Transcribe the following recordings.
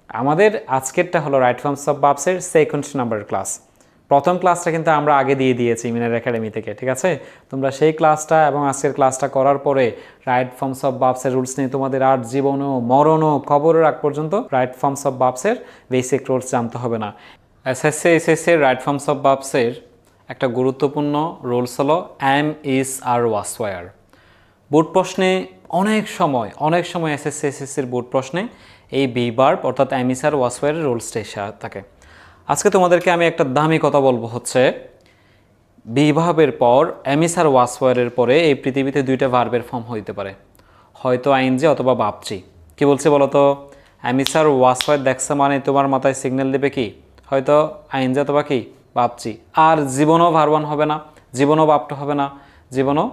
আমাদের আজকেরটা হলো রাইট ফর্মস অফ ভার্বসের সেকেন্ড নাম্বার ক্লাস। প্রথম ক্লাসটা কিন্তু আমরা আগে দিয়ে দিয়েছি মিনার একাডেমি থেকে, ঠিক আছে? তোমরা সেই ক্লাসটা এবং আজকের ক্লাসটা করার পরে রাইট ফর্মস অফ ভার্বসের রুলস নিয়ে তোমাদের আর জীবনও মরণও খবরের আগ পর্যন্ত রাইট ফর্মস অফ ভার্বসের বেসিক রুলস জানতে হবে না। এসএসসি রাইট ফর্মস অফ ভার্বসের একটা গুরুত্বপূর্ণ রুলস হলো am, is, are, was, were. Board প্রশ্নে অনেক সময় এসএসসির বোর্ড প্রশ্নে এই বি ভার্ব অর্থাৎ অ্যাম, ইজ, আর, ওয়াজ, ওয়ারের রুলসটা এসে থাকে। আজকে তোমাদেরকে আমি একটা দামি কথা বলবো, হচ্ছে বি ভার্বের পর অ্যাম, ইজ, আর, ওয়াজ, ওয়ারের পরে এই পৃথিবীতে দুইটা ভার্বের ফর্ম হইতে পারে, হয়তো আইএনজি অথবা ভাবছি। কি বলছে বলো তো? অ্যাম, ইজ, আর, ওয়াজ, ওয়ার দেখছে মানে তোমার মাথায় সিগন্যাল দেবে কি? হয়তো আইএনজি অথবা কি ভাবছি। আর জীবনও ভার্বান হবে না, জীবনও ভাবটা হবে না, জীবনও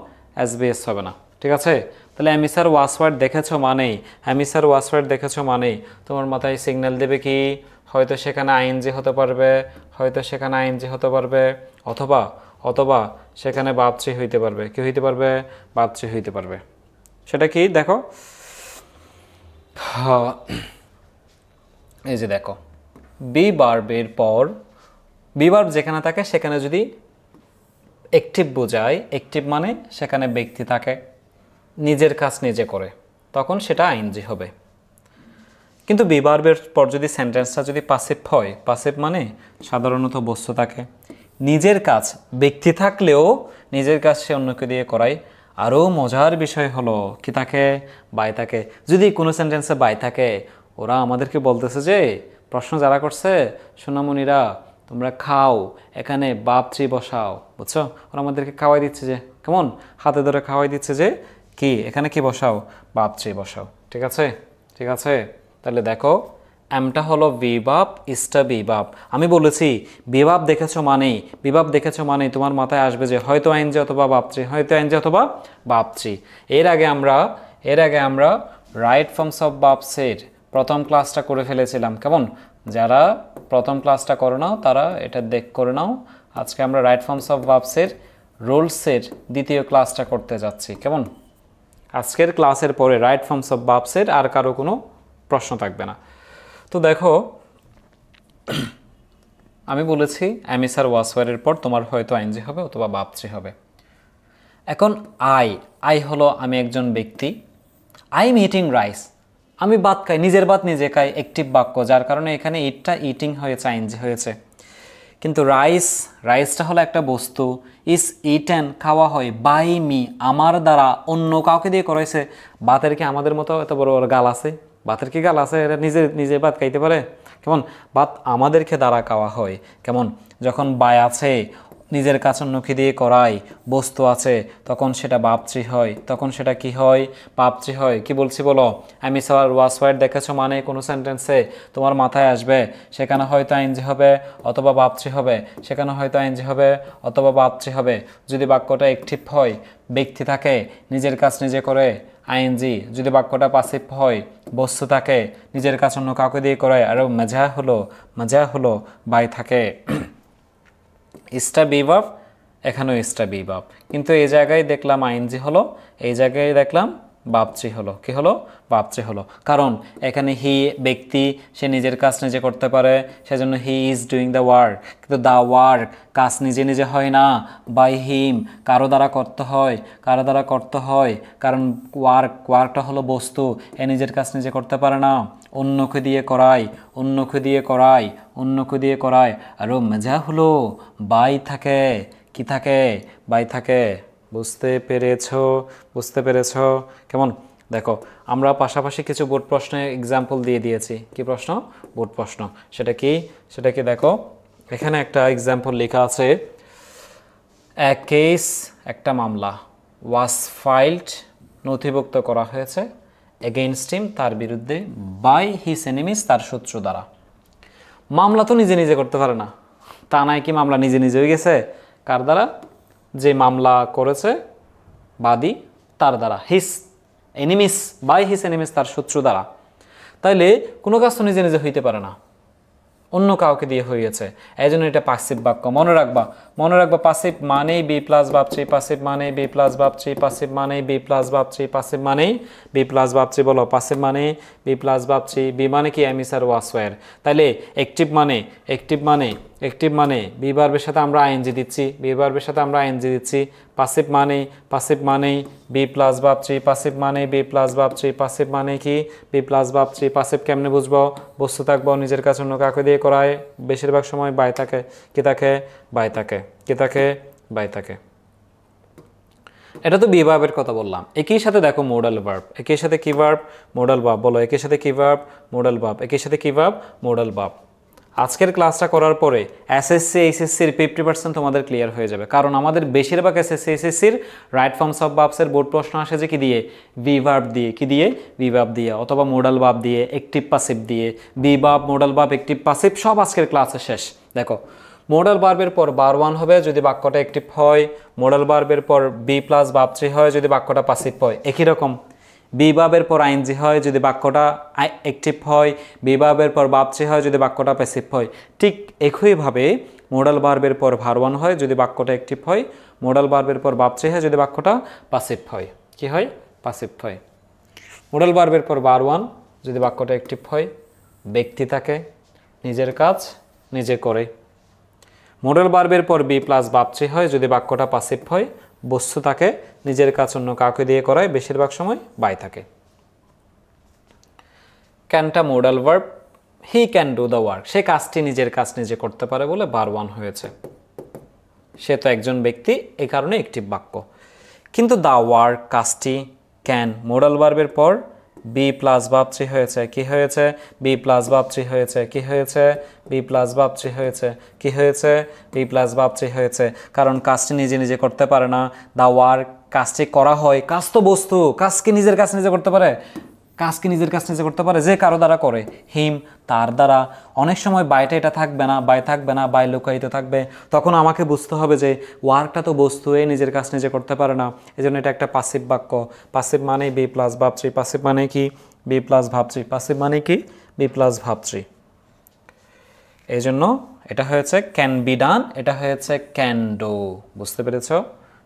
এসবিএস হবে না, ঠিক আছে? তাহলে অ্যাম, ইজ, আর, ওয়াজ, ওয়ার দেখেছো মানেই, অ্যাম, ইজ, আর, ওয়াজ, ওয়ার দেখেছো মানেই তোমার মাথায় সিগন্যাল দেবে কি? হয়তো সেখানে আইএনজি হতে পারবে, হয়তো সেখানে আইএনজি হতে পারবে, অথবা অথবা সেখানে ভাবছি হইতে পারবে। কি হইতে পারবে? ভাবছি হইতে পারবে। সেটা কি দেখো, এই যে দেখো, বি ভার্বের পর বি ভার্ব যেখানে থাকে সেখানে যদি অ্যাকটিভ বোঝায়, অ্যাকটিভ মানে সেখানে ব্যক্তি থাকে, নিজের কাজ নিজে করে, তখন সেটা আইএনজি হবে। কিন্তু বি ভার্বের পর যদি সেন্টেন্সটা যদি পাসিভ হয়, পাসিভ মানে সাধারণত বস্তু থাকে, নিজের কাজ ব্যক্তি থাকলেও নিজের কাজ সে অন্যকে দিয়ে করায়। আরও মজার বিষয় হলো কি থাকে? বাই থাকে। যদি কোনো সেন্টেন্সে বাই থাকে, ওরা আমাদেরকে বলতেছে যে, প্রশ্ন যারা করছে, সোনামণিরা তোমরা খাও, এখানে বাপত্রি বসাও, বুঝছো? ওরা আমাদেরকে খাওয়াই দিচ্ছে, যে কেমন হাতে ধরে খাওয়াই দিচ্ছে যে কি এখানে কি বসাও? বাপত্রি বসাও, ঠিক আছে? ঠিক আছে, তাহলে দেখো এমটা হলো ভি ভার্ব, ইজটা বি ভার্ব। আমি বলেছি বি ভার্ব দেখেছো মানেই, বি ভার্ব দেখেছো মানেই তোমার মাথায় আসবে যে হয়তো আইএনজি অথবা ভাবছি, হয়তো আইএনজি অথবা ভাবছি। এর আগে আমরা রাইট ফর্মস অফ ভার্বসের প্রথম ক্লাসটা করে ফেলেছিলাম, কেমন? যারা প্রথম ক্লাসটা করে নাও তারা এটা করে নাও। আজকে আমরা রাইট ফর্মস অফ ভার্বসের রুলসের দ্বিতীয় ক্লাসটা করতে যাচ্ছি, কেমন? আজকের ক্লাসের পরে রাইট ফর্মস অফ ভার্বসের আর কারো কোনো প্রশ্ন থাকবে না। তো দেখো, আমি বলেছি অ্যাম, ইজ, আর, ওয়াজ, ওয়ারের পর তোমার হয়তো আইএনজি হবে অথবা ভাবছি হবে। এখন আই হলো আমি একজন ব্যক্তি। আই এম ইটিং রাইস, আমি ভাত খাই, নিজের ভাত নিজে খাই, অ্যাকটিভ বাক্য, যার কারণে এখানে ইটটা ইটিং হয়েছে, আইএনজি হয়েছে। কিন্তু রাইসটা হলো একটা বস্তু, ইজ ইটেন খাওয়া হয়, বাই মি আমার দ্বারা, অন্য কাউকে দিয়ে করাইছে। ভাতের কি আমাদের মতো এত বড় বড় গাল আছে? ভাতের কি গাল আছে? এরা নিজে ভাত খাইতে পারে? কেমন? ভাত আমাদেরকে দ্বারা খাওয়া হয়, কেমন? যখন বাই আছে, নিজের কাছে অন্যকে দিয়ে করায়, বস্তু আছে, তখন সেটা ভাবছি হয়, তখন সেটা কি হয়? ভাবছি হয়। কি বলছি বলো? আমি স্যার ওয়াজ ওয়ার্ড দেখেছো মানে কোনো সেন্টেন্সে তোমার মাথায় আসবে সেখানে হয়তো আইএনজি হবে অথবা ভাবছি হবে, সেখানে হয়তো আইএনজি হবে অথবা ভাবছি হবে। যদি বাক্যটা অ্যাকটিভ হয়, ব্যক্তি থাকে, নিজের কাজ নিজে করে, আইএনজি। যদি বাক্যটা পাসিভ হয়, বস্তু থাকে, নিজের কাজ অন্য কাউকে দিয়ে করায়, আরও মজা হলো বাই থাকে। ইস্টা বি ভার্ব, এখানেও ইস্টা বি ভার্ব, কিন্তু এই জায়গায় দেখলাম আইএনজি হলো, এই জায়গায় দেখলাম ভাবছি হলো। কি হলো? ভাবছি হলো। কারণ এখানে হি ব্যক্তি, সে নিজের কাজ নিজে করতে পারে, সেজন্য he is doing the work. কিন্তু দ্য ওয়ার্ক কাজ নিজে নিজে হয় না, বাই হিম কারো দ্বারা করতে হয়, কারণ ওয়ার্কটা হলো বস্তু, এ নিজের কাজ নিজে করতে পারে না, অন্যকে দিয়ে করায়। আরও মজা হলো বাই থাকে। কি থাকে? বাই থাকে। বুঝতে পেরেছ? কেমন? দেখো, আমরা পাশাপাশি কিছু বোর্ড প্রশ্নের এক্সাম্পল দিয়ে দিয়েছি। কি প্রশ্ন? বোর্ড প্রশ্ন। সেটা কি দেখো, এখানে একটা এক্সাম্পল লেখা আছে, এ কেস একটা মামলা, ওয়াজ ফাইলড নথিভুক্ত করা হয়েছে, এগেইনস্ট হিম তার বিরুদ্ধে, বাই হিজ এনিমিস তার শত্রু দ্বারা। মামলা তো নিজে নিজে করতে পারে না, তা নয় কি মামলা নিজে নিজে হয়ে গেছে? কার দ্বারা? যে মামলা করেছে বাদী, তার দ্বারা। His enemies, by his enemies তার শত্রু দ্বারা। তাইলে কোনো কাজ তো নিজে নিজে হইতে পারে না, অন্য কাউকে দিয়ে হয়েছে, এই জন্য এটা পাসিভ বাক্য। মনে রাখবা পাসিভ মানেই be plus verb three, passive মানেই be plus verb three, passive মানেই be plus verb three, passive মানেই বি প্লাস ভার্ব থ্রি। বলো পাসিভ মানে be plus verb three, be মানে কি am is are was were. তাহলে active মানে be ভার্বের সাথে আমরা আইএনজি দিচ্ছি, বি ভার্বের সাথে আমরা আইএনজি দিচ্ছি। পাসিভ মানেই be plus verb three, passive মানে be plus verb three, passive মানে কি be plus verb three. Passive কেমনে বুঝবো? বস্তু থাকবো, নিজের কাছে অন্য কাউকে দিয়ে করায়, বেশিরভাগ সময় বাই থাকে, কি থাকে? বাই থাকে, কি থাকে? বাই থাকে। এটা তো বি ভার্বের কথা বললাম। একই সাথে দেখো মোডাল ভার্ব, একই সাথে কি ভার্ব? Modal verb. বলো একই সাথে কি ভার্ব? Modal verb. একই সাথে কি ভার্ব? Modal verb. আজকের ক্লাসটা করার পরে এসএসসি এইচএসসির 50% তোমাদের ক্লিয়ার হয়ে যাবে, কারণ আমাদের বেশিরভাগ এসএসসি এইচএসসির রাইট ফর্মস অফ ভার্বসের বোর্ড প্রশ্ন আসে যে কি দিয়ে? বি ভার্ব দিয়ে। কি দিয়ে? বি ভার্ব দিয়ে, অথবা মোডাল ভার্ব দিয়ে, অ্যাক্টিভ পাসিভ দিয়ে। Be verb, modal verb, active passive সব আজকের ক্লাসে শেষ। দেখো মোডাল ভার্বের পর বার ওয়ান হবে যদি বাক্যটা অ্যাক্টিভ হয়, মোডাল ভার্বের পর বি প্লাস ভার্ব থ্রি হয় যদি বাক্যটা পাসিভ হয়। একই রকম বি ভার্বের পর আইএনজি হয় যদি বাক্যটা অ্যাক্টিভ হয়, বি ভার্বের পর ভার্ব থ্রি হয় যদি বাক্যটা প্যাসিভ হয়। ঠিক একইভাবে মোডাল ভার্বের পর ভার ওয়ান হয় যদি বাক্যটা অ্যাক্টিভ হয়, মোডাল ভার্বের পর ভার্ব থ্রি হয় যদি বাক্যটা পাসিভ হয়। কি হয়? পাসিভ হয়। মোডাল ভার্বের পর বার ওয়ান যদি বাক্যটা অ্যাক্টিভ হয়, ব্যক্তি থাকে, নিজের কাজ নিজে করে। মোডাল ভার্বের পর বি প্লাস ভার্ব থ্রি হয় যদি বাক্যটা পাসিভ হয়, বস্তু থাকে, নিজের কাজ অন্য কাউকে দিয়ে করায়, বেশিরভাগ সময় বাই থাকে। ক্যানটা modal verb, he can do the work, সে কাজটি নিজের কাজ নিজে করতে পারে বলে বার ওয়ান হয়েছে। সে তো একজন ব্যক্তি, এই কারণে অ্যাক্টিভ বাক্য। কিন্তু দ্য ওয়ার্ক, কাজটি, ক্যান মোডাল ভার্বের পর বি প্লাস ভার্ব থ্রি হয়েছে। কি হয়েছে? বি প্লাস ভার্ব থ্রি হয়েছে। কি হয়েছে? বি প্লাস ভার্ব থ্রি হয়েছে। কি হয়েছে? বি প্লাস ভার্ব থ্রি হয়েছে। কারণ কাজটি নিজে নিজে করতে পারে না। দ্য ওয়ার্ক, কাজটি করা হয়, কাজ তো বস্তু, কাজ কি নিজের কাজ নিজে করতে পারে? কাজ কি নিজের কাজ নিজে করতে পারে? যে কারো দ্বারা করে, হিম, তার দ্বারা। অনেক সময় বাইটা এটা থাকবে না, বাই থাকবে না, বাই লুকায়িত থাকবে, তখন আমাকে বুঝতে হবে যে ওয়ার্কটা তো বস্তু, এ নিজের কাজ নিজে করতে পারে না, এজন্য এটা একটা পাসিভ বাক্য। পাসিভ মানে be plus verb three, passive মানে কি? Be plus verb three, passive মানে কি? Be plus verb three. এই জন্য এটা হয়েছে ক্যান বি ডান, এটা হয়েছে ক্যান ডু। বুঝতে পেরেছ?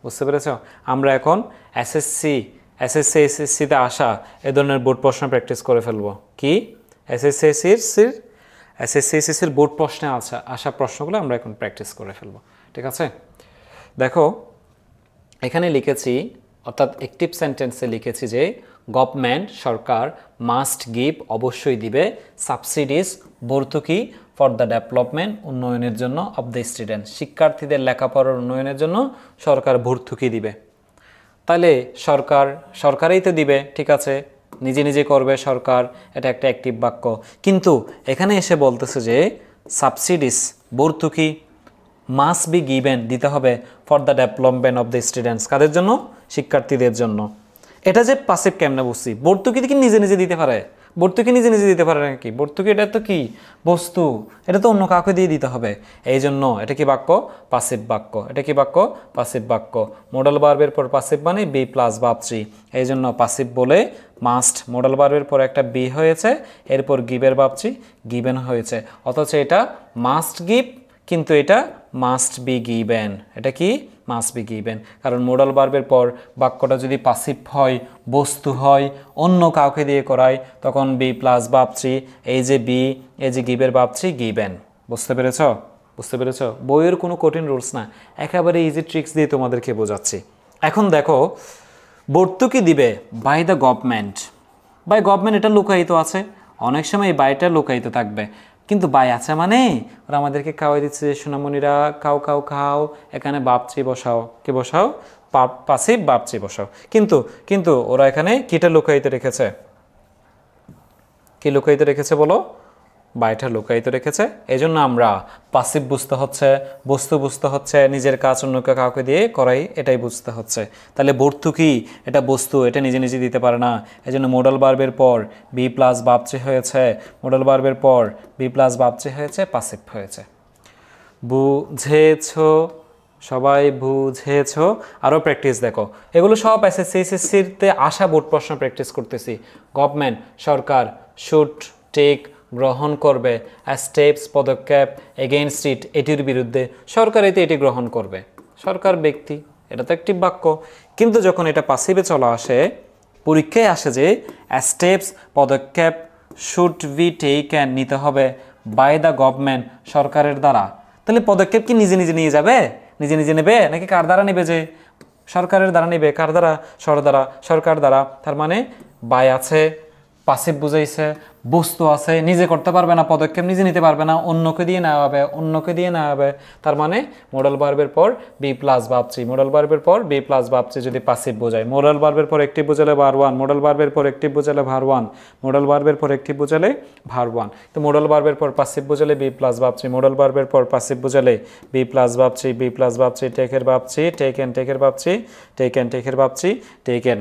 বুঝতে পেরেছ? আমরা এখন এসএসসিতে আসা এ ধরনের বোর্ড প্রশ্ন প্র্যাকটিস করে ফেলবো। কি? এসএসসির বোর্ড প্রশ্নে আসা প্রশ্নগুলো আমরা এখন প্র্যাকটিস করে ফেলবো। ঠিক আছে? দেখো এখানে লিখেছি, অর্থাৎ অ্যাক্টিভ সেন্টেন্সে লিখেছি যে গভর্নমেন্ট, সরকার, মাস্ট গিভ, অবশ্যই দিবে, সাবসিডিজ, ভর্তুকি, ফর দ্য ডেভেলপমেন্ট, উন্নয়নের জন্য, অফ দ্য স্টুডেন্ট, শিক্ষার্থীদের লেখাপড়ার উন্নয়নের জন্য সরকার ভর্তুকি দিবে। তাহলে সরকারই তো দিবে, ঠিক আছে, নিজে নিজে করবে সরকার, এটা একটা অ্যাক্টিভ বাক্য। কিন্তু এখানে এসে বলতেছে যে সাবসিডিস, ভর্তুকি, মাস্ট বি গিভেন, দিতে হবে, for the development of the students, কাদের জন্য? শিক্ষার্থীদের জন্য। এটা যে পাসিভ কেমনে বুঝছি? ভর্তুকি কি নিজে নিজে দিতে পারে? ভর্তুকি নিজে নিজে দিতে পারে নাকি? ভর্তুকি এটা তো কি? বস্তু, এটা তো অন্য কাউকে দিয়ে দিতে হবে। এই জন্য এটা কি বাক্য? পাসিভ বাক্য। এটা কি বাক্য? পাসিভ বাক্য। মোডাল ভার্বের পর পাসিভ মানে বি প্লাস ভার্ব থ্রি, এই জন্য পাসিভ বলে মাস্ট, মোডাল ভার্বের পর একটা বি হয়েছে, এরপর গিভের ভার্ব থ্রি, গিভেন হয়েছে, অথচ এটা মাস্ট গিভ, কিন্তু এটা মাস্ট বি গিভেন। এটা কি? Must be given. কারণ মোডাল ভার্বের পর বাক্যটা যদি পাসিভ হয়, বস্তু হয়, অন্য কাউকে দিয়ে করায়, তখন বি প্লাস ভার্ব থ্রি, এই যে বি, এই যে গিভের ভার্ব থ্রি, গিভেন। বুঝতে পেরেছ? বুঝতে পেরেছ? বইয়ের কোনো কঠিন রুলস না, একেবারে ইজি ট্রিক্স দিয়ে তোমাদেরকে বোঝাচ্ছি। এখন দেখো ভর্তুকি দিবে by the government. By government এটা লুকায়িত আছে, অনেক সময় এই বাইটা লুকায়িত থাকবে, কিন্তু বাই আছে মানে ওরা আমাদেরকে খাওয়াই দিচ্ছে, সোনামণিরা খাও খাও খাও, এখানে ভার্ব থ্রি বসাও। কি বসাও? পাসিভ ভার্ব থ্রি বসাও। কিন্তু ওরা এখানে কিটা লুকায়িত রেখেছে? কি লুকায়িত রেখেছে বলো? বাইটা লুকায়িত রেখেছে। এই জন্য আমরা পাসিভ বুঝতে হচ্ছে, বস্তু বুঝতে হচ্ছে, নিজের কাজ অন্য কাউকে দিয়ে করাই, এটাই বুঝতে হচ্ছে। তাহলে ভর্তুকি এটা বস্তু, এটা নিজে নিজে দিতে পারে না, এই জন্য মোডাল ভার্বের পর বি প্লাস ভার্ব থ্রি হয়েছে, মোডাল ভার্বের পর বি প্লাস ভার্ব থ্রি হয়েছে, পাসিভ হয়েছে। বুঝেছ? সবাই বুঝেছ? আরও প্র্যাকটিস দেখো, এগুলো সব এসএসসিতে আসা বোর্ড প্রশ্ন প্র্যাকটিস করতেছি। গভর্নমেন্ট, সরকার, শুড টেক, গ্রহণ করবে, স্টেপস পদক্ষেপ এগেইনস্ট ইট এটির বিরুদ্ধে, সরকার এটি গ্রহণ করবে। সরকার ব্যক্তি, এটা তো একটি বাক্য। কিন্তু যখন এটা পাসিভে চলে আসে, পরীক্ষায় আসে যে স্টেপস পদক্ষেপ শুড বি টেকেন নিতে হবে বাই দ্য গভর্নমেন্ট সরকারের দ্বারা, তাহলে পদক্ষেপ কি নিজে নিজে নিয়ে যাবে, নিজে নিজে নেবে নাকি কার দ্বারা নেবে? যে সরকারের দ্বারা নেবে। কার দ্বারা? সরকার দ্বারা। তার মানে বাই আছে, পাসিভ বুঝাইছে, বস্তু আছে, নিজে করতে পারবে না, পদক্ষেপ নিজে নিতে পারবে না, অন্যকে দিয়ে নেওয়া হবে। তার মানে মোডাল ভার্বের পর be plus verb three, modal ভার্বের পর বি প্লাস ভার্ব থ্রি যদি পাসিভ বোঝায়, মোডাল ভার্বের পর একটিভ বোঝালে ভার ওয়ান, মোডাল ভার্বের পর একটিভ বোঝালে ভার ওয়ান, মোডাল ভার্বের পর একটিভ বোঝালে ভার ওয়ান। তো মোডাল ভার্বের পর পাসিভ বোঝালে be plus verb three, modal ভার্বের পর পাসিভ বোঝালে বি প্লাস ভার্ব থ্রি, টেকের ভার্ব থ্রি, টেকের ভার্ব থ্রি, টেকেন।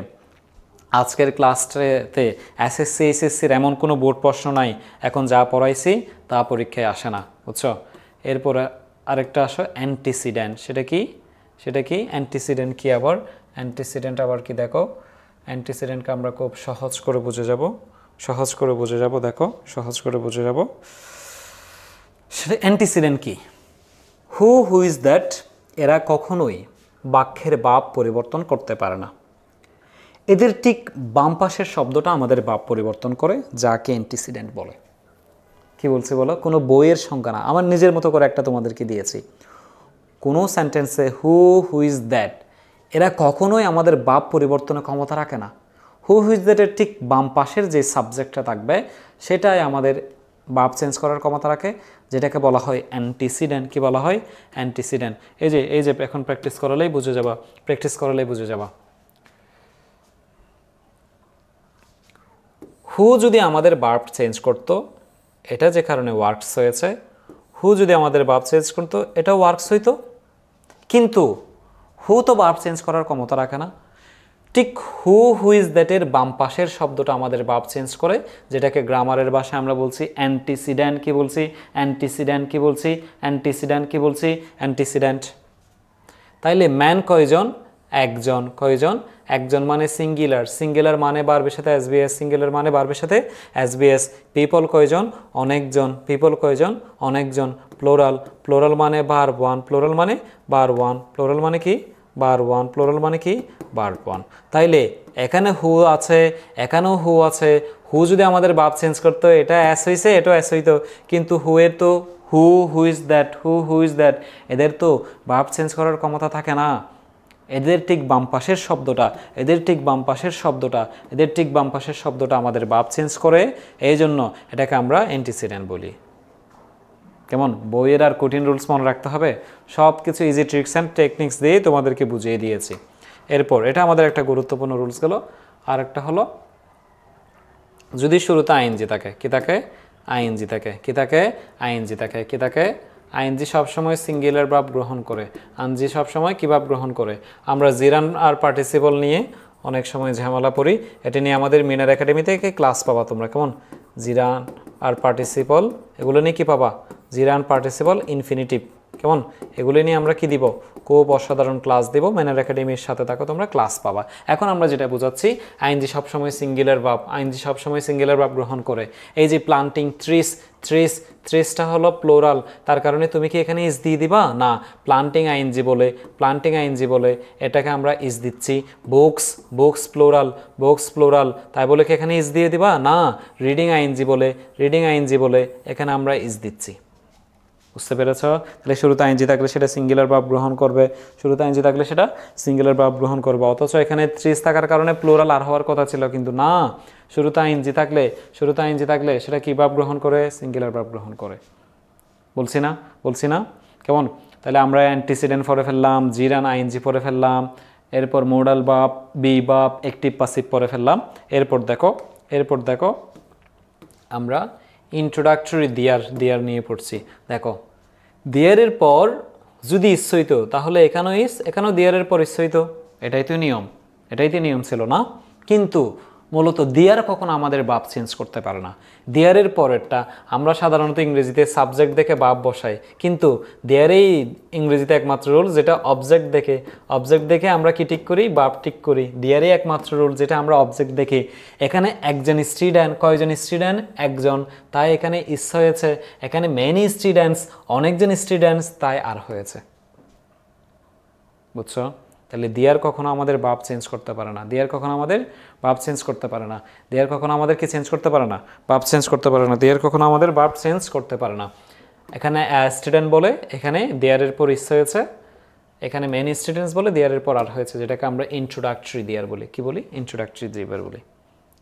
আজকের ক্লাসটাতে এসএসসি এইচএসসির এমন কোনো বোর্ড প্রশ্ন নাই, এখন যা পড়াইছি তা পরীক্ষায় আসে না, বুঝছো? এরপরে আরেকটা আসো অ্যান্টিসিডেন্ট। সেটা কি অ্যান্টিসিডেন্ট কি আবার? অ্যান্টিসিডেন্ট আবার কি দেখো, অ্যান্টিসিডেন্টকে আমরা খুব সহজ করে বুঝে যাব, দেখো সহজ করে বুঝে যাব। সেটা অ্যান্টিসিডেন্ট কি? হু ইজ দ্যাট, এরা কখনোই বাক্যের ভাব পরিবর্তন করতে পারে না। এদের ঠিক বাম পাশের শব্দটা আমাদের ভাব পরিবর্তন করে, যাকে অ্যান্টিসিডেন্ট বলে। কি বলছি বলো? কোনো বইয়ের সংজ্ঞা না, আমার নিজের মতো করে একটা তোমাদেরকে দিয়েছি। কোনো সেন্টেন্সে হু ইজ দ্যাট, এরা কখনোই আমাদের ভাব পরিবর্তনের ক্ষমতা রাখে না। হু ইজ দ্যাটের ঠিক বাম পাশের যে সাবজেক্টটা থাকবে সেটাই আমাদের ভাব চেঞ্জ করার ক্ষমতা রাখে, যেটাকে বলা হয় অ্যান্টিসিডেন্ট। কি বলা হয়? অ্যান্টিসিডেন্ট। এই যে এখন প্র্যাকটিস করলেই বুঝে যাবা। হু যদি আমাদের ভার্ব চেঞ্জ করতো, এটা যে কারণে ওয়ার্কস হয়েছে, হু যদি আমাদের ভার্ব চেঞ্জ করতো এটাও ওয়ার্কস হইতো, কিন্তু হু তো ভার্ব চেঞ্জ করার ক্ষমতা রাখে না। ঠিক হু ইজ দ্যাটের বাম পাশের শব্দটা আমাদের ভার্ব চেঞ্জ করে, যেটাকে গ্রামারের ভাষায় আমরা বলছি অ্যান্টিসিডেন্ট। অ্যান্টিসিডেন্ট। তাইলে ম্যান কয়জন? একজন। কয়জন? একজন মানে সিঙ্গুলার মানে ভার্বের সাথে এসবিএস। পিপল কয়জন? অনেকজন। অনেকজন। প্লোরাল মানে ভার্ব ওয়ান। তাইলে এখানে হু আছে, এখানেও হু আছে। হু যদি আমাদের ভার্ব চেঞ্জ করতো, এটা এস হইছে, এটাও এস হইতো, কিন্তু হুয়ের তো হু ইজ দ্যাট, এদের তো ভার্ব চেঞ্জ করার ক্ষমতা থাকে না। এদের ঠিক বাম পাশের শব্দটা আমাদের ভার্ব চেঞ্জ করে, এই জন্য এটাকে আমরা অ্যান্টিসিডেন্ট বলি। কেমন? বইয়ের আর কঠিন রুলস মনে রাখতে হবে? সব কিছু ইজি ট্রিক্স অ্যান্ড টেকনিক্স দিয়ে তোমাদেরকে বুঝিয়ে দিয়েছি। এরপর এটা আমাদের একটা গুরুত্বপূর্ণ রুলস গেল। আর একটা হলো, যদি শুরুতে আইএনজি থাকে, আইএনজি সবসময় সিঙ্গুলার ভার্ব গ্রহণ করে। আইএনজি সবসময় কী ভার্ব গ্রহণ করে? আমরা জিরান আর পার্টিসিপল নিয়ে অনেক সময় ঝামেলা পড়ি, এটা নিয়ে আমাদের মিনার একাডেমি থেকে ক্লাস পাবা তোমরা। কেমন? জিরান আর পার্টিসিপল এগুলো নিয়ে কী পাবা? Gerund participle infinitive. কেমন? এগুলো নিয়ে আমরা কি দিব? খুব অসাধারণ ক্লাস দিব, মিনার একাডেমির সাথে থাকো, তোমরা ক্লাস পাবা। এখন আমরা যেটা বোঝাচ্ছি, আইএনজি সবসময় সিঙ্গুলার ভার্ব গ্রহণ করে। এই যে প্লান্টিং ট্রিসটা হলো প্লোরাল, তার কারণে তুমি কি এখানে ইজ দিয়ে দিবা? না, প্লান্টিং আইএনজি বলে এটাকে আমরা ইজ দিচ্ছি। বুকস প্লোরাল, তাই বলে কি এখানে ইজ দিয়ে দিবা? না, রিডিং আইএনজি বলে এখানে আমরা ইজ দিচ্ছি। বুঝতে পেরেছ? তাহলে শুরুতে আইএনজি থাকলে সেটা সিঙ্গুলার ভার্ব গ্রহণ করবে, অথচ এখানে ট্রিস থাকার কারণে প্লোরাল আর হওয়ার কথা ছিল, কিন্তু না, শুরুতে আইএনজি থাকলে সেটা কি ভার্ব গ্রহণ করে? সিঙ্গুলার ভার্ব গ্রহণ করে। বলছি না? কেমন? তাহলে আমরা অ্যান্টিসিডেন্ট পড়ে ফেললাম, জিরান আইএনজি পড়ে ফেললাম, এরপর modal verb, be verb, active passive পড়ে ফেললাম। এরপর দেখো আমরা ইন্ট্রোডাক্টরি দেয়ার নিয়ে পড়ছি। দেখো, দেয়ারের পর যদি ইস হইতো, তাহলে এখানেও দেয়ারের পর ইস হইতো। এটাই তো নিয়ম ছিল না? কিন্তু মূলত দেয়ার কখনো আমাদের ভাব চেঞ্জ করতে পারে না। দেয়ারের পরেরটা আমরা সাধারণত ইংরেজিতে সাবজেক্ট দেখে ভাব বসাই, কিন্তু দেয়ারেই ইংরেজিতে একমাত্র রুল যেটা অবজেক্ট দেখে আমরা কি ঠিক করি, ভাব ঠিক করি। দেয়ারেই একমাত্র রুল যেটা আমরা অবজেক্ট দেখি। এখানে একজন স্টুডেন্ট, কয়জন স্টুডেন্ট? একজন, তাই এখানে ইস হয়েছে। এখানে মেনি স্টুডেন্টস, অনেকজন স্টুডেন্টস, তাই আর হয়েছে। বুঝছো? তাহলে দেয়ার কখনো আমাদের ভাব চেঞ্জ করতে পারে না। দেয়ার কখনো আমাদের ভাব চেঞ্জ করতে পারে না। দেয়ার কখনো আমাদের কি চেঞ্জ করতে পারে না? ভাব চেঞ্জ করতে পারে না। দেয়ার কখনো আমাদের ভাব চেঞ্জ করতে পারে না। এখানে স্টুডেন্ট বলে, এখানে দেয়ারের পর ইস হয়েছে। এখানে মেনি স্টুডেন্টস বলে দেয়ারের পর আর হয়েছে, যেটাকে আমরা ইন্ট্রোডাক্টরি দেয়ার বলি। কি বলি? ইন্ট্রোডাক্টরি দেয়ার বলি।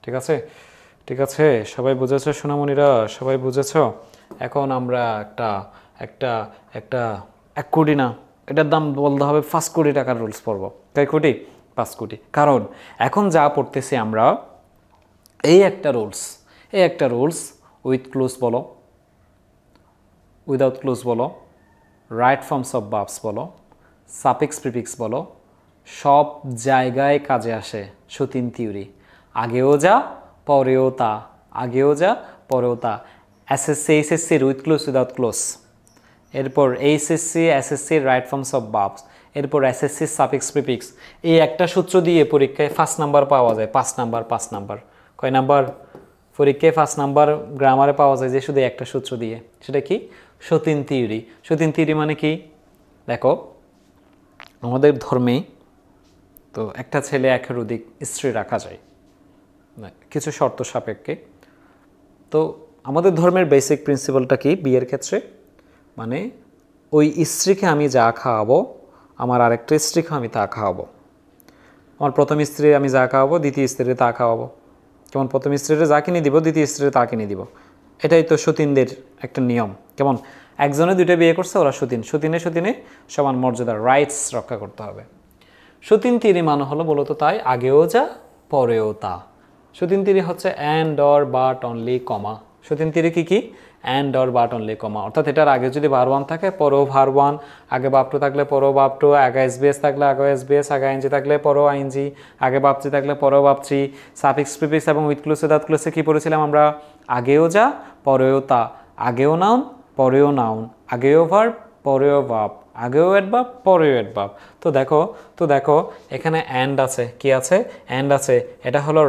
ঠিক আছে? ঠিক আছে, সবাই বুঝেছো সোনামণিরা? সবাই বুঝেছো? এখন আমরা এক কোটি না, এটার দাম বলতে হবে 5 কোটি টাকার রুলস পড়বো। কয় কোটি? 5 কোটি। কারণ এখন যা পড়তেছি আমরা, এই একটা রুলস উইথ ক্লোজ বলো, উইদাউট ক্লোজ বলো, রাইট ফর্মস অফ ভার্বস বলো, সাফিক্স প্রিফিক্স বলো, সব জায়গায় কাজে আসে। সতীন থিওরি, আগেও যা পরেও তা, আগেও যা পরেও তা। এসএসসির উইথ ক্লোজ উইদাউট ক্লোজ, এরপর এসএসসির রাইট ফর্মস অফ ভার্বস, এরপর এসএসসির সাফিক্স প্রিফিক্স। এই একটা সূত্র দিয়ে পরীক্ষায় 5 নাম্বার পাওয়া যায়। 5 নাম্বার। কয় নাম্বার? পরীক্ষায় 5 নাম্বার গ্রামারে পাওয়া যায় যে শুধু একটা সূত্র দিয়ে। সেটা কি? সতীন থিওরি। সতীন থিওরি মানে কি? দেখো, আমাদের ধর্মে তো একটা ছেলে একের অধিক স্ত্রী রাখা যায় কিছু শর্ত সাপেক্ষে। তো আমাদের ধর্মের বেসিক প্রিন্সিপালটা কি বিয়ের ক্ষেত্রে? মানে ওই স্ত্রীকে আমি যা খাওয়াবো, আমার আরেকটা স্ত্রীকে আমি তা খাওয়াবো। আমার প্রথম স্ত্রী আমি যা খাওয়াবো, দ্বিতীয় স্ত্রীকে তা খাওয়াবো। কেমন? প্রথম স্ত্রীকে যা কিনে দিব, দ্বিতীয় স্ত্রীকে তা কিনে দিব। এটাই তো সতীনদের একটা নিয়ম। কেমন? একজনে দুইটা বিয়ে করছে, ওরা সতীন। সতীনে সমান মর্যাদার রাইটস রক্ষা করতে হবে। সতীন থিওরি মানে হলো মূলত তাই, আগেও যা পরেও তা। সতীন থিওরি হচ্ছে and or but only comma. সতীন থিওরি কি? And or but only comma. অর্থাৎ এটার আগে যদি ভার ওয়ান থাকে পরেও ভার ওয়ান, আগে বাপ টু থাকলে পরেও বাপ টু, আগে এসবিএস থাকলে আগে এসবিএস, আগে আইনজি থাকলে পরেও আইনজি, আগে বাপ থ্রি থাকলে পরেও বাপ থ্রি। সাফিক্স প্রিফিক্স এবং উইথ ক্লোজ উইদাউট ক্লোজে কি পড়েছিলাম আমরা? আগেও যা পরেও তা, আগেও নাউন পরেও নাউন, আগেও ভার্ব পরেও ভার্ব, আগেও অ্যাডভার্ব পরেও অ্যাডভার্ব। তো দেখো এখানে অ্যান্ড আছে। কি আছে? অ্যান্ড আছে। এটা হলো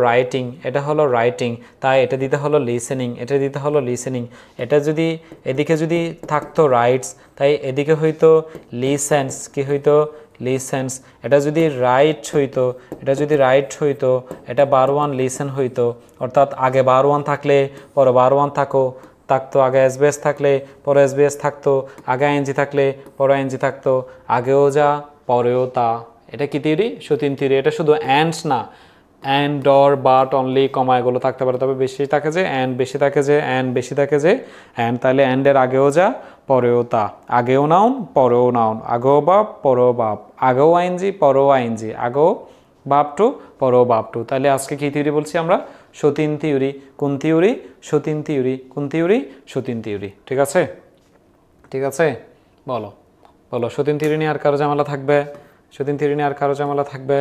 রাইটিং, তাই এটা দিতে হলো লিসেনিং, এটা দিতে হলো লিসেনিং। এটা যদি এদিকে যদি থাকতো রাইটস, তাই এদিকে হইতো লিসেন্স। কি হইতো? লিসেন্স। এটা যদি রাইট হইতো, এটা বার ওয়ান লিসেন হইতো। অর্থাৎ আগে বার ওয়ান থাকলে পরে বার ওয়ান থাকতো, আগে এসবিএস থাকলে পরে এসবিএস থাকতো, আগে আইএনজি থাকলে পরে আইএনজি থাকতো, আগেও যা পরেও তা। এটা কি থিওরি? সতীন থিওরি। এটা শুধু অ্যান্ড না, অ্যান্ড অর বাট অনলি কমা এগুলো থাকতে পারে, তবে বেশি থাকে যে অ্যান্ড, বেশি থাকে যে অ্যান্ড। তাহলে অ্যান্ডের আগেও যা পরেও তা, আগেও নাউন পরেও নাউন, আগেও বাপ পরেও বাপ, আগেও আইনজি পরেও আইনজি, আগেও বাপ টু পরেও বাপ টু। তাহলে আজকে কী থিওরি বলছি আমরা? সতীন থিওরি। কোন থিওরি? সতীন থিওরি। কোন থিওরি? সতীন থিওরি। ঠিক আছে? বলো সতীন থিওরি নিয়ে আর কারো ঝামেলা থাকবে?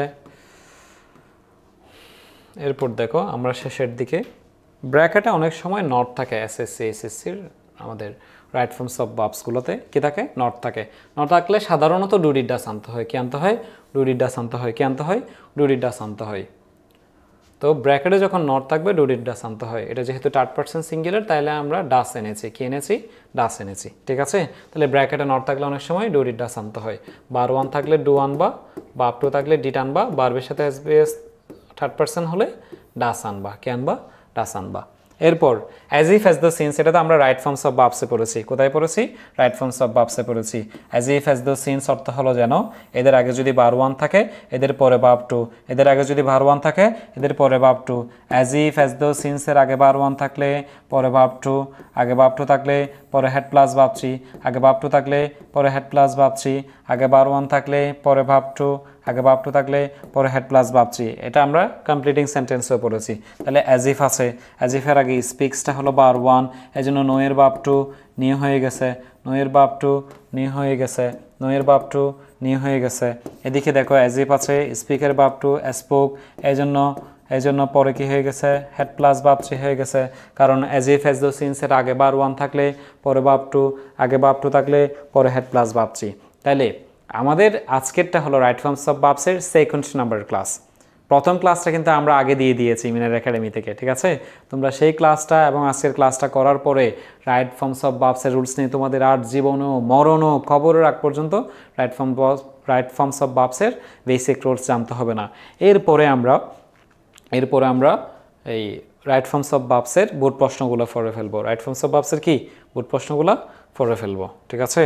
এরপর দেখো আমরা শেষের দিকে ব্র্যাকেটে অনেক সময় নট থাকে। এসএসসির আমাদের রাইট ফর্মস অফ ভার্বসগুলোতে কি থাকে? নট থাকে। নট থাকলে সাধারণত ডু ডিড ডাজ আনতে হয়। কি আনতে হয়? ডু ডিড ডাজ আনতে হয়। কি আনতে হয়? ডু ডিড ডাজ আনতে হয়। তো ব্র্যাকেটে যখন নট থাকবে ডু ডিড ডাজ আনতে হয়। এটা যেহেতু থার্ড পারসন সিঙ্গুলার, তাহলে আমরা ডাস এনেছি। কি এনেছি? ডাস এনেছি। ঠিক আছে? তাহলে ব্র্যাকেটে নট থাকলে অনেক সময় ডু ডিড ডাজ আনতে হয়। বার ওয়ান থাকলে ডু আনবা, বাপ টু থাকলে ডিড আনবা, বারবের সাথে এসবিএস থার্ড পারসন হলে ডাস আনবা। কি আনবা? ডাস আনবা। এরপর as if as the since, এটা তো আমরা রাইট ফর্মস অফ ভার্বসে পড়েছি। কোথায় পড়েছি? রাইট ফর্মস অফ ভার্বসে পড়েছি। As if as the since অর্থ হলো যেন এদের আগে যদি বার ওয়ান থাকে এদের পরে ভার্ব টু, এদের আগে যদি ভার ওয়ান থাকে এদের পরে verb two. As if as the সিন্সের আগে বার ওয়ান থাকলে পরে ভার্ব টু, আগে ভার্ব টু থাকলে পরে হেড প্লাস ভার্ব থ্রি, আগে ভার্ব টু থাকলে পরে হেড প্লাস ভার্ব থ্রি, আগে বার ওয়ান থাকলে পরে ভার্ব টু, আগে ভার্ব টু থাকলে পরে হেড প্লাস ভার্ব থ্রি। এটা আমরা কমপ্লিটিং সেন্টেন্সেও পড়েছি। তাহলে অ্যাজ ইফ আছে, অ্যাজ ইফের আগে স্পিক্সটা হলো বার ওয়ান, এই জন্য নোয়ের ভার্ব টু নিয়ে হয়ে গেছে, নোয়ের ভার্ব টু নিয়ে হয়ে গেছে, নোয়ের ভার্ব টু নিয়ে হয়ে গেছে। এদিকে দেখো অ্যাজ ইফ আছে, স্পিকের ভার্ব টু স্পোক, এই জন্য এই জন্য পরে কি হয়ে গেছে হ্যাড প্লাস ভাব থ্রি হয়ে গেছে, কারণ অ্যাজ ইফ অ্যাজ দো সিন্সের আগে বার ওয়ান থাকলে পরে ভাব টু, আগে ভাব টু থাকলে পরে হ্যাড প্লাস ভাব থ্রি। তাইলে আমাদের আজকেরটা হলো রাইট ফর্মস অফ ভার্বসের সেকেন্ড নাম্বার ক্লাস। প্রথম ক্লাসটা কিন্তু আমরা আগে দিয়ে দিয়েছি মিনার একাডেমি থেকে, ঠিক আছে? তোমরা সেই ক্লাসটা এবং আজকের ক্লাসটা করার পরে রাইট ফর্মস অফ ভার্বসের রুলস নিয়ে তোমাদের আর জীবনও মরণও খবরের আগ পর্যন্ত রাইট ফর্মস অফ ভার্বসের বেসিক রুলস জানতে হবে না। এরপরে আমরা এই রাইট ফর্মস অফ ভার্বসের বোর্ড প্রশ্নগুলো পড়ে ফেলবো। রাইট ফর্মস অফ ভার্বসের কি বোর্ড প্রশ্নগুলো পড়ে ফেলবো, ঠিক আছে?